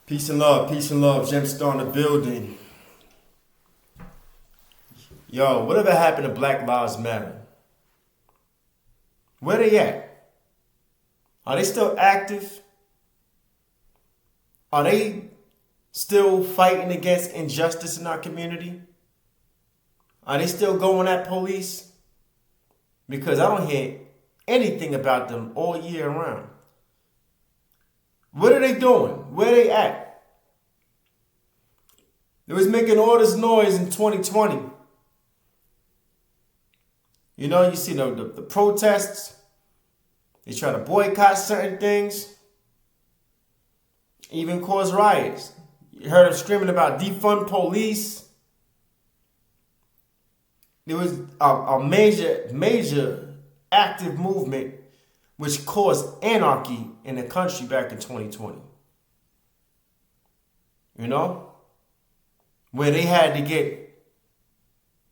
Peace and love, Gemstone the building. Yo, whatever happened to Black Lives Matter? Where they at? Are they still active? Are they still fighting against injustice in our community? Are they still going at police? Because I don't hear anything about them all year round. What are they doing? Where they at? They was making all this noise in 2020. You know, you see the protests. They try to boycott certain things. Even cause riots. You heard them screaming about defund police. There was a major active movement which caused anarchy in the country back in 2020. You know? Where they had to it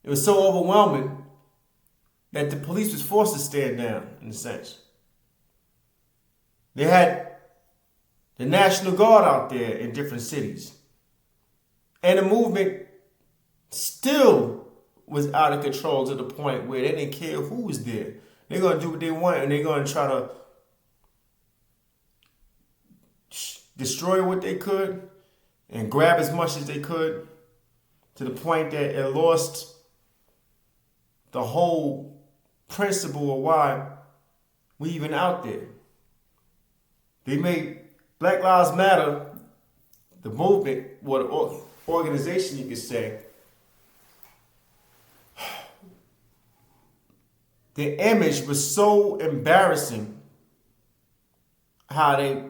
was so overwhelming that the police was forced to stand down, in a sense. They had the National Guard out there in different cities. And the movement still was out of control to the point where they didn't care who was there. They're going to do what they want, and they're going to try to destroy what they could and grab as much as they could, to the point that it lost the whole principle of why we even out there. They made Black Lives Matter, the movement, or the organization, you could say, the image was so embarrassing how they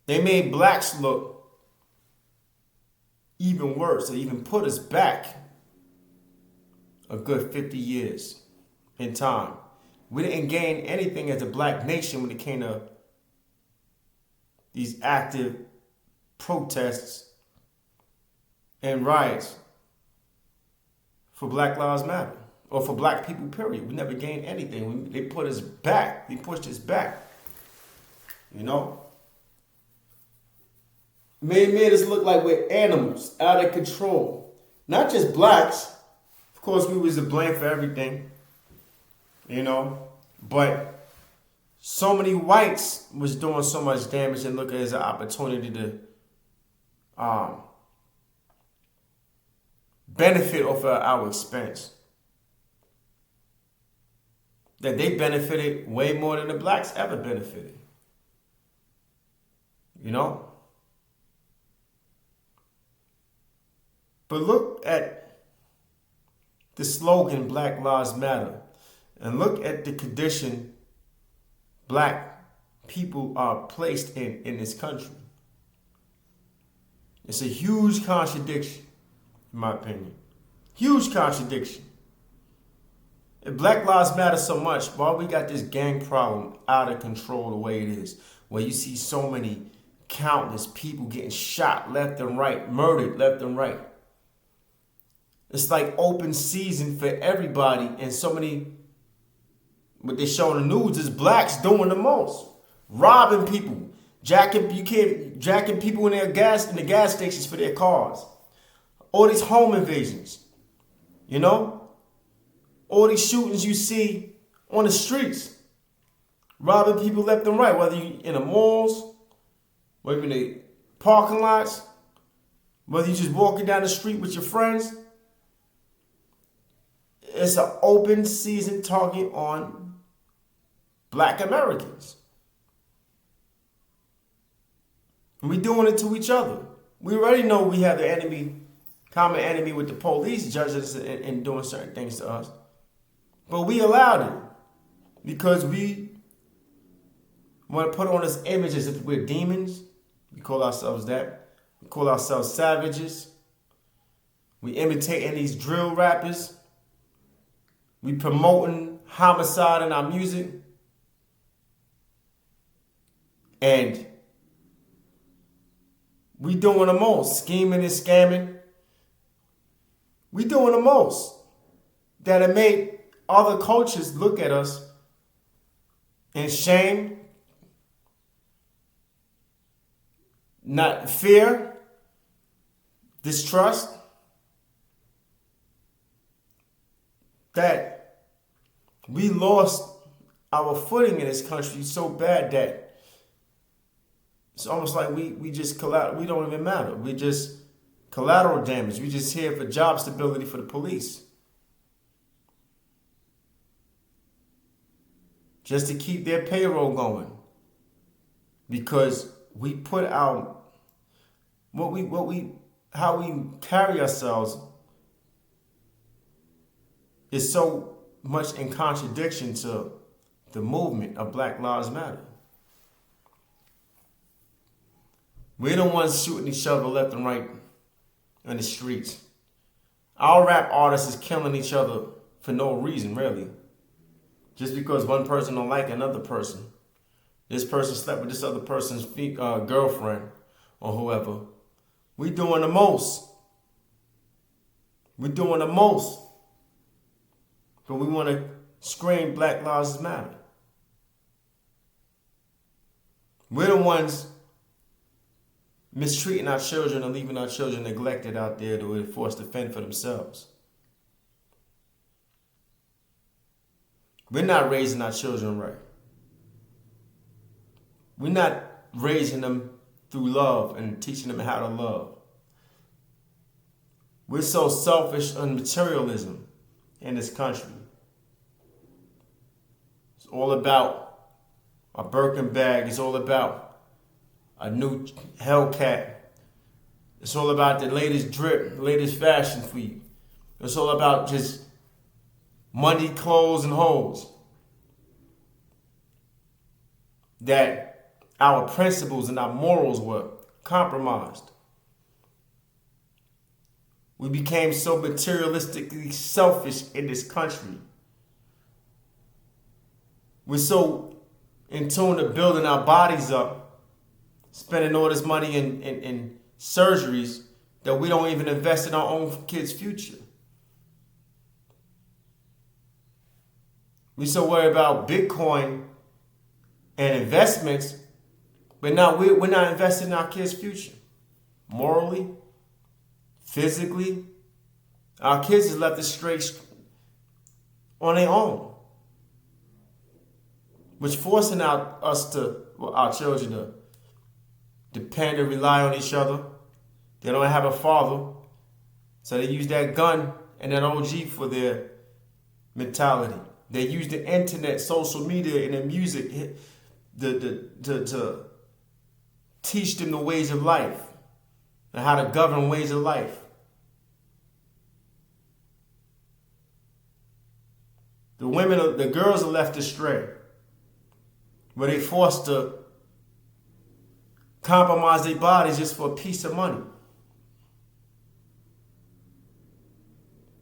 made blacks look even worse. They even put us back a good 50 years in time. We didn't gain anything as a black nation when it came to these active protests and riots for Black Lives Matter, or for black people, period. We never gained anything. They put us back. They pushed us back. You know? Made us look like we're animals, out of control. Not just blacks. Of course, we was to blame for everything. You know? But so many whites was doing so much damage and look at it as an opportunity to benefit off of our expense. That they benefited way more than the blacks ever benefited. You know? But look at the slogan Black Lives Matter, and look at the condition black people are placed in this country. It's a huge contradiction, in my opinion. Huge contradiction. If Black Lives Matter so much, why we got this gang problem out of control the way it is, where you see so many countless people getting shot left and right, murdered left and right. It's like open season for everybody, and so many, what they show in the news is blacks doing the most. Robbing people, jacking people in the gas stations for their cars. All these home invasions, you know? All these shootings you see on the streets. Robbing people left and right, whether you in the malls, whether in the parking lots, whether you just walking down the street with your friends. It's an open season target on black Americans. And we doing it to each other. We already know we have the enemy, common enemy with the police judging us and doing certain things to us. But we allowed it because we want to put on this image as if we're demons. We call ourselves that. We call ourselves savages. We imitating these drill rappers. We promoting homicide in our music. And we doing the most. Scheming and scamming. We doing the most. That it made other cultures look at us in shame not fear, distrust, that we lost our footing in this country so bad that it's almost like we just we don't even matter. We just collateral damage. We just here for job stability for the police. Just to keep their payroll going. Because we put out how we carry ourselves is so much in contradiction to the movement of Black Lives Matter. We're the ones shooting each other left and right in the streets. Our rap artists is killing each other for no reason, really. Just because one person don't like another person. This person slept with this other person's girlfriend or whoever. We doing the most. We're doing the most. But we want to scream Black Lives Matter. We're the ones mistreating our children and leaving our children neglected out there to be forced to fend for themselves. We're not raising our children right. We're not raising them through love and teaching them how to love. We're so selfish on materialism in this country. It's all about a Birkin bag. It's all about a new Hellcat. It's all about the latest drip, latest fashion for you. It's all about just money, clothes, and hoes. That our principles and our morals were compromised. We became so materialistically selfish in this country. We're so in tune to building our bodies up, spending all this money in surgeries that we don't even invest in our own kids' future. We're so worried about Bitcoin and investments, but now we're not investing in our kids' future. Morally, physically, our kids is left astray on their own. Which forcing our children to depend and rely on each other. They don't have a father, so they use that gun and that OG for their mentality. They use the internet, social media, and the music to teach them the ways of life and how to govern ways of life. The girls are left astray, where they forced to compromise their bodies just for a piece of money.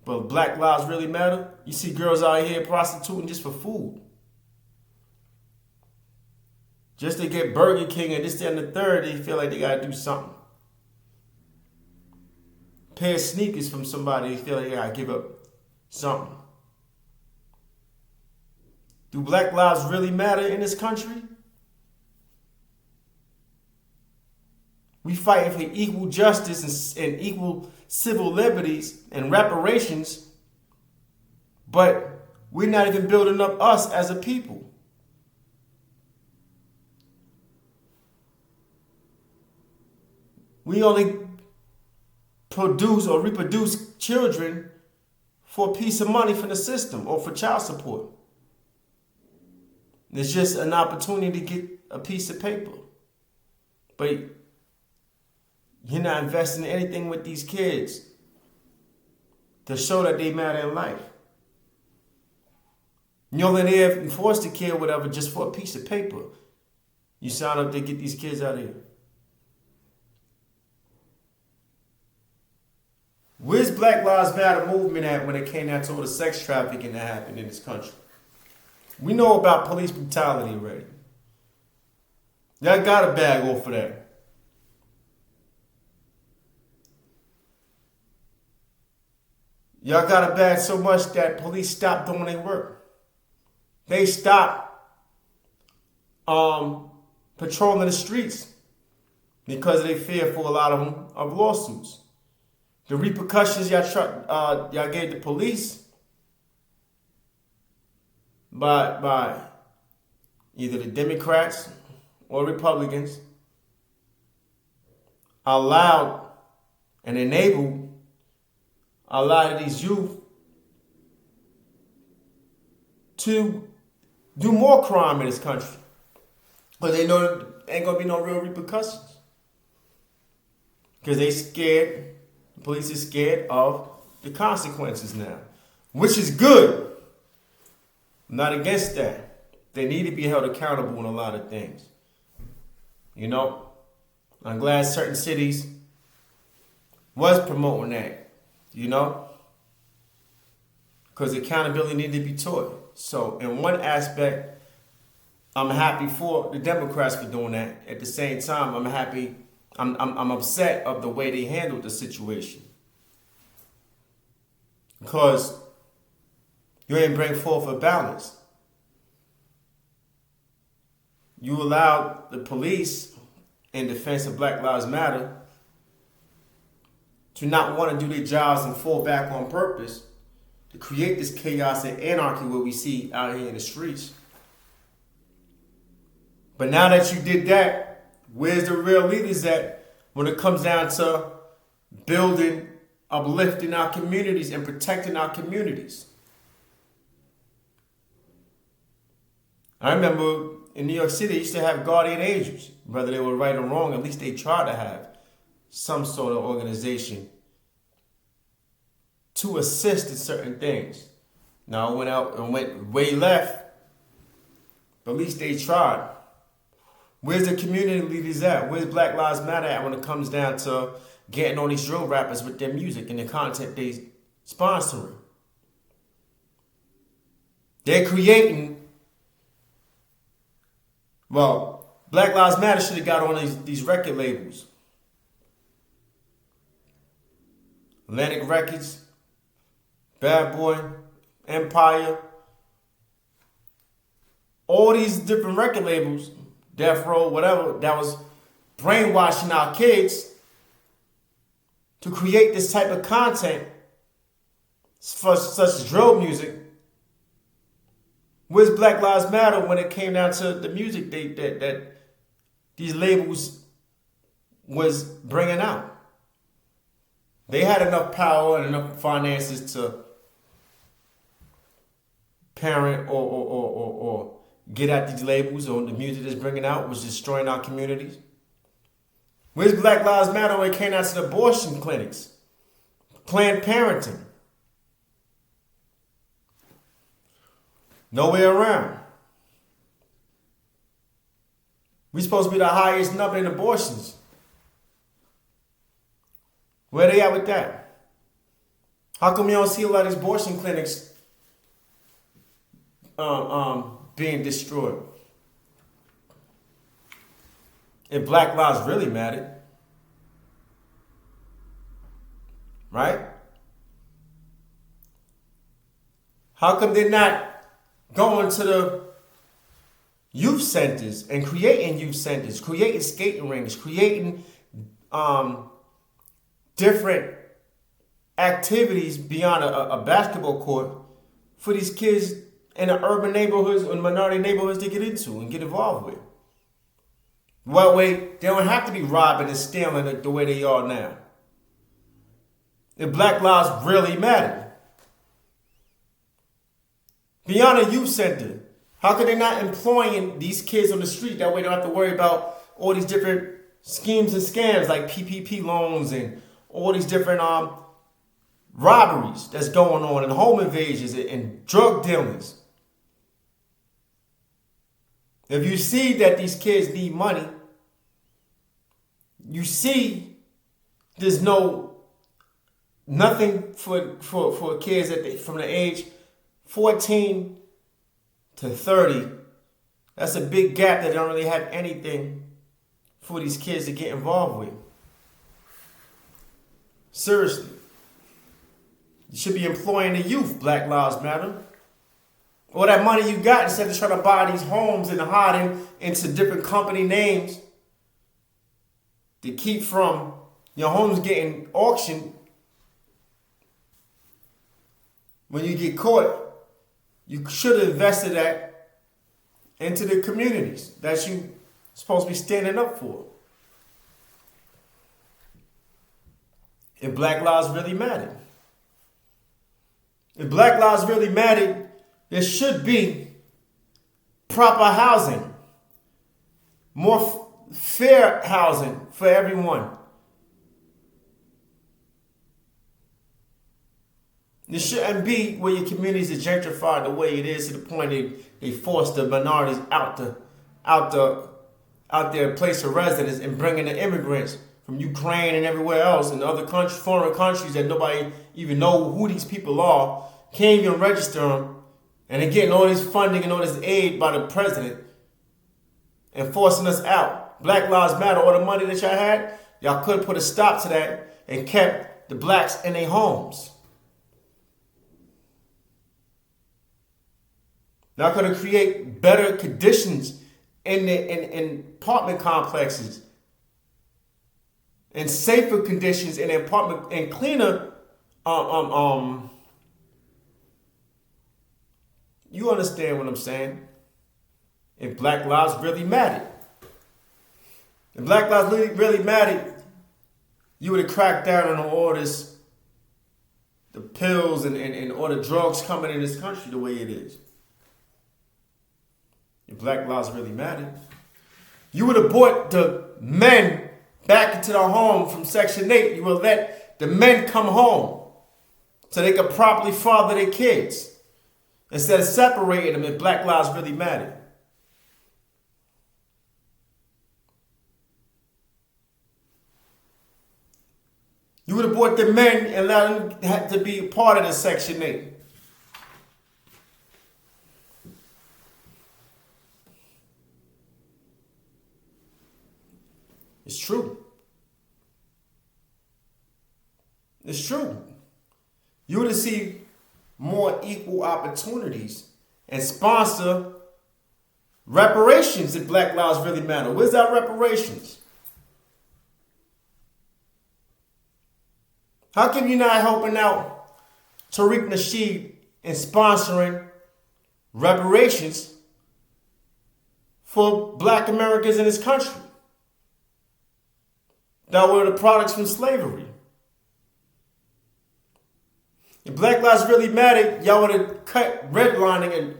But Black lives really matter. You see girls out here prostituting just for food. Just to get Burger King and this, that, and the third, they feel like they gotta do something. Pair of sneakers from somebody, they feel like they gotta give up something. Do Black lives really matter in this country? We fighting for equal justice and equal civil liberties and reparations, but we're not even building up us as a people. We only produce or reproduce children for a piece of money from the system or for child support. It's just an opportunity to get a piece of paper. But you're not investing in anything with these kids to show that they matter in life. You're only there in foster care or whatever just for a piece of paper. You sign up to get these kids out of here. Where's Black Lives Matter movement at when it came down to all the sex trafficking that happened in this country? We know about police brutality already. Y'all got a bag off of that. Y'all got a bag so much that police stopped doing their work. They stopped patrolling the streets because they fear for a lot of them of lawsuits. The repercussions y'all gave the police by either the Democrats or Republicans allowed and enabled a lot of these youth to do more crime in this country. Because they know there ain't going to be no real repercussions. Because they scared, the police is scared of the consequences now. Which is good. I'm not against that. They need to be held accountable in a lot of things. You know? I'm glad certain cities was promoting that. You know? Because accountability needed to be taught. So in one aspect, I'm happy for the Democrats for doing that. At the same time, I'm upset of the way they handled the situation. Because you ain't bring forth a balance. You allowed the police, in defense of Black Lives Matter, to not want to do their jobs and fall back on purpose to create this chaos and anarchy what we see out here in the streets. But now that you did that, where's the real leaders at when it comes down to building, uplifting our communities and protecting our communities? I remember in New York City, they used to have guardian angels. Whether they were right or wrong, at least they tried to have some sort of organization to assist in certain things. Now, it went out and went way left, but at least they tried. Where's the community leaders at? Where's Black Lives Matter at when it comes down to getting on these drill rappers with their music and the content they sponsoring? They're creating, well, Black Lives Matter should have got on these record labels. Atlantic Records, Bad Boy, Empire, all these different record labels, Death Row, whatever, that was brainwashing our kids to create this type of content for such as drill music. Where's Black Lives Matter when it came down to the music that these labels was bringing out? They had enough power and enough finances to parent or get at these labels or the music that's bringing out was destroying our communities. Where's Black Lives Matter when it came down to the abortion clinics? Planned Parenting. Nowhere around. We're supposed to be the highest number in abortions. Where they at with that? How come you don't see a lot of these abortion clinics being destroyed? If Black lives really mattered, right? How come they're not going to the youth centers and creating youth centers, creating skating rinks, creating different activities beyond a basketball court for these kids in the urban neighborhoods or minority neighborhoods to get into and get involved with? Well, wait, they don't have to be robbing and stealing the way they are now. If Black lives really matter. Beyond a youth center, how can they not employing these kids on the street? That way they don't have to worry about all these different schemes and scams like PPP loans and all these different robberies that's going on and home invasions and drug dealings. If you see that these kids need money, you see there's nothing for kids from the age 14 to 30. That's a big gap that they don't really have anything for these kids to get involved with. Seriously. You should be employing the youth, Black Lives Matter. All that money you got, instead of trying to buy these homes and hiding into different company names, to keep from your homes getting auctioned when you get caught, you should have invested that into the communities that you supposed to be standing up for. If Black Lives really mattered. If Black Lives really mattered, there should be proper housing, more fair housing for everyone. There shouldn't be where your communities are gentrified the way it is to the point they force the minorities out their place of residence and bringing the immigrants from Ukraine and everywhere else and other countries, foreign countries that nobody even know who these people are, can't even register them, and they're getting all this funding and all this aid by the president and forcing us out. Black Lives Matter, all the money that y'all had, y'all could have put a stop to that and kept the blacks in their homes. Y'all could have created better conditions in apartment complexes and safer conditions in apartment and cleaner you understand what I'm saying? If Black Lives really mattered. If Black Lives really mattered, you would have cracked down on all this, the pills and all the drugs coming in this country the way it is. If Black Lives really mattered, you would have brought the men back into the home from Section 8. You would let the men come home so they could properly father their kids instead of separating them if Black Lives really mattered. You would have brought the men and allowed them to be part of the Section 8. It's true. It's true. You would have seen more equal opportunities and sponsor reparations if Black Lives really matter. Where's that reparations? How come you're not helping out Tariq Nasheed in sponsoring reparations for Black Americans in this country that were the products from slavery? If Black Lives really mattered, y'all would have cut redlining and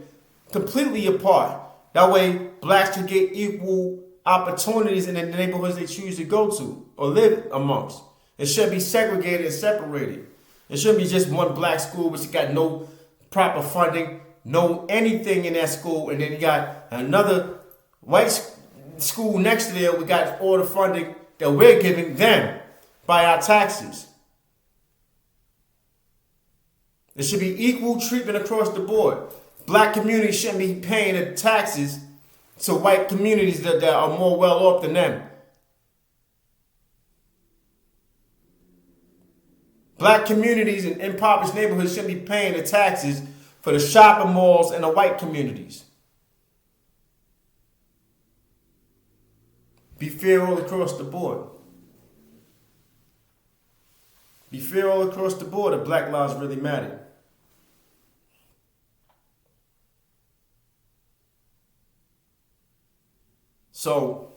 completely apart. That way, blacks could get equal opportunities in the neighborhoods they choose to go to or live amongst. It should be segregated and separated. It shouldn't be just one black school which got no proper funding, no anything in that school, and then you got another white school next to there. We got all the funding that we're giving them by our taxes. There should be equal treatment across the board. Black communities shouldn't be paying the taxes to white communities that are more well off than them. Black communities in impoverished neighborhoods shouldn't be paying the taxes for the shopping malls and the white communities. Be fair all across the board. Be fair all across the board if Black Lives really matter. So,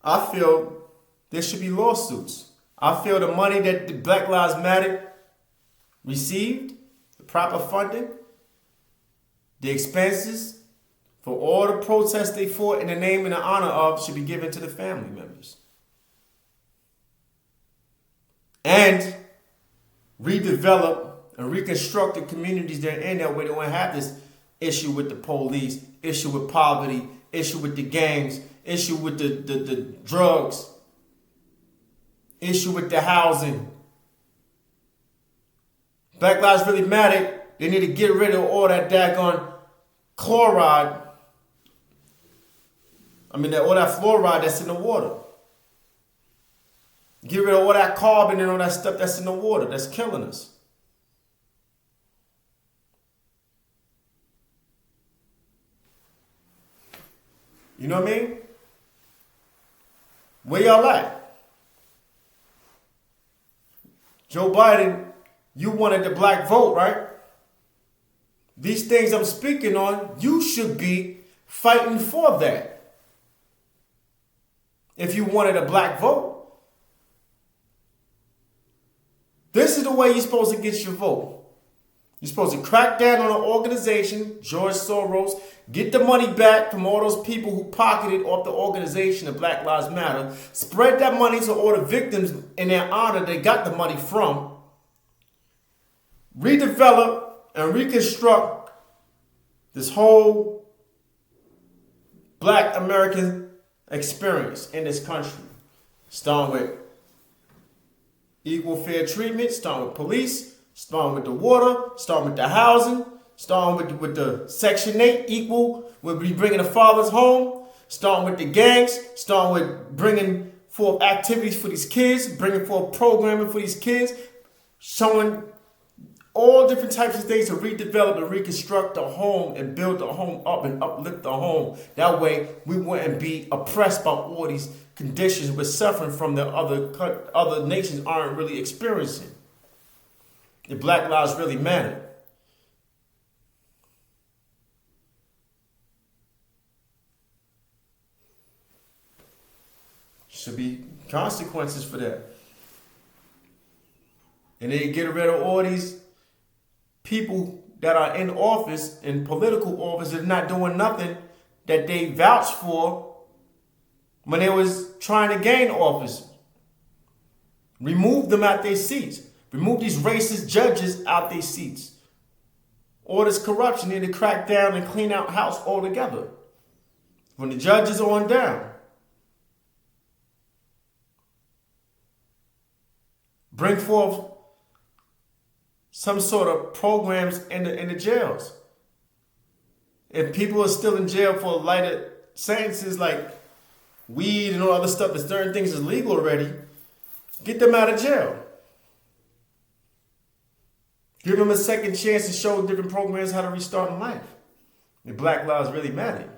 I feel there should be lawsuits. I feel the money that the Black Lives Matter received, the proper funding, the expenses for all the protests they fought in the name and the honor of should be given to the family members. And redevelop and reconstruct the communities they're in that way they won't have this issue with the police, issue with poverty, issue with the gangs, issue with the drugs, issue with the housing. Black Lives really matter. They need to get rid of all that daggone chloride. All that fluoride that's in the water. Get rid of all that carbon and all that stuff that's in the water that's killing us. You know what I mean? Where y'all at? Joe Biden, you wanted the black vote, right? These things I'm speaking on, you should be fighting for that. If you wanted a black vote. This is the way you're supposed to get your vote. You're supposed to crack down on an organization, George Soros, get the money back from all those people who pocketed off the organization of Black Lives Matter, spread that money to all the victims in their honor they got the money from, redevelop and reconstruct this whole Black American experience in this country, starting with equal fair treatment, starting with police, starting with the water, starting with the housing, starting with the Section 8 equal, we'll be bringing the fathers home, starting with the gangs, starting with bringing forth activities for these kids, bringing forth programming for these kids, showing all different types of things to redevelop and reconstruct the home and build the home up and uplift the home. That way we wouldn't be oppressed by all these conditions we're suffering from that other nations aren't really experiencing. The Black lives really matter. Should be consequences for that. And they get rid of all these people that are in office, in political office, that are not doing nothing that they vouched for when they was trying to gain office. Remove them out their seats. Remove these racist judges out their seats. All this corruption, need to crack down and clean out house altogether. From the judges on down. Bring forth some sort of programs in the jails. If people are still in jail for lighter sentences like weed and all other stuff, that certain things is legal already, get them out of jail. Give them a second chance to show different programs how to restart in life. The Black lives really matter.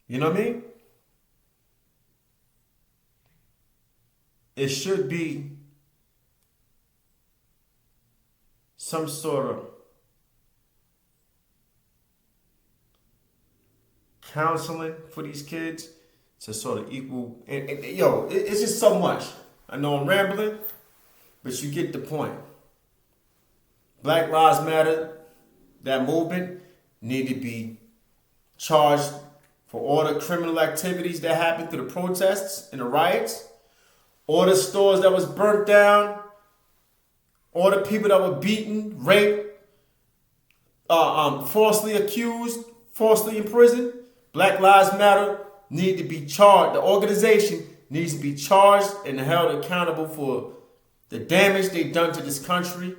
You know what I mean? It should be some sort of counseling for these kids to sort of equal. It's just so much. I know I'm rambling, but you get the point. Black Lives Matter, that movement, need to be charged for all the criminal activities that happened through the protests and the riots. All the stores that was burnt down, all the people that were beaten, raped, falsely accused, falsely imprisoned. Black Lives Matter need to be charged. The organization needs to be charged and held accountable for the damage they've done to this country.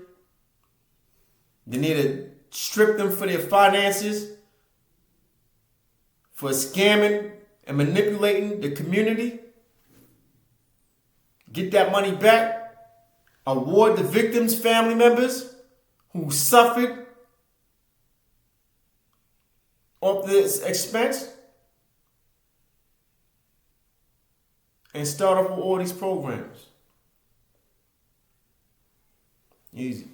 They need to strip them for their finances, for scamming and manipulating the community. Get that money back. Award the victims' family members who suffered of this expense. And start off with all these programs. Easy.